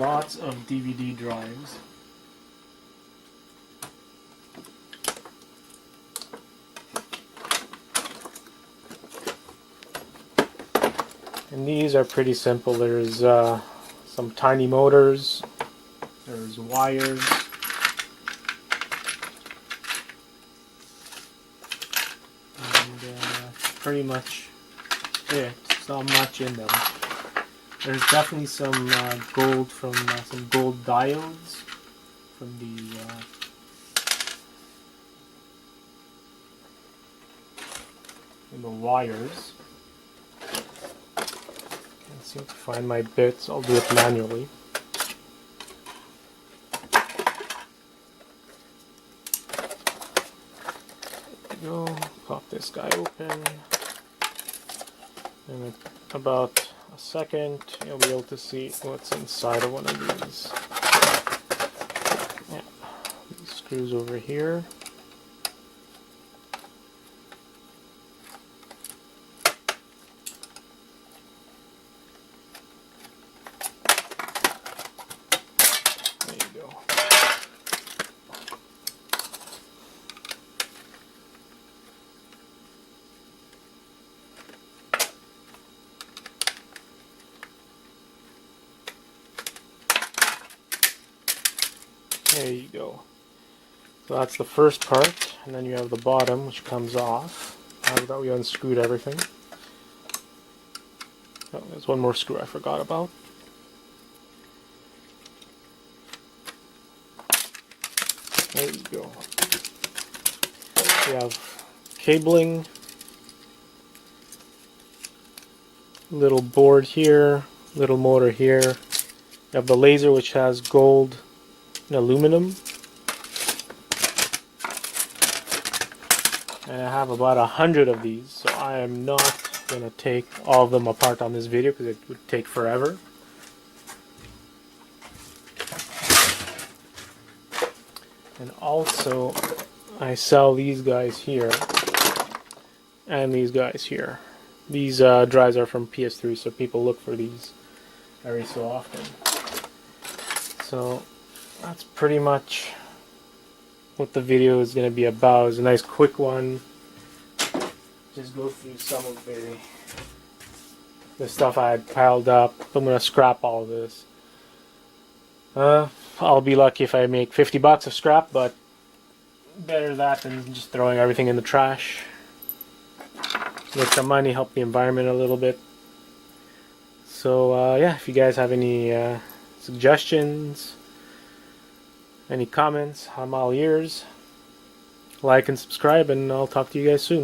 Lots of DVD drives. And these are pretty simple. There's some tiny motors, there's wires, and pretty much it. It's not much in them. There's definitely some gold from some gold diodes from the wires. Can't seem to find my bits. I'll do it manually. There we go. Pop this guy open. And in about a second, you'll be able to see what's inside of one of these. Yeah, these screws over here. There you go. There you go. So that's the first part, and then you have the bottom, which comes off. Now that we unscrewed everything. Oh, there's one more screw I forgot about. There you go. We have cabling, little board here, little motor here. You have the laser, which has gold and aluminum. And I have about 100 of these, so I am not going to take all of them apart on this video because it would take forever. And also, I sell these guys here and these guys here. These drives are from PS3, so people look for these every so often. So that's pretty much what the video is going to be about. It's a nice quick one. Just go through some of the stuff I had piled up. I'm going to scrap all of this. I'll be lucky if I make 50 bucks of scrap, but better that than just throwing everything in the trash. Make some money, help the environment a little bit. So yeah, if you guys have any suggestions, any comments, I'm all ears. Like and subscribe, and I'll talk to you guys soon.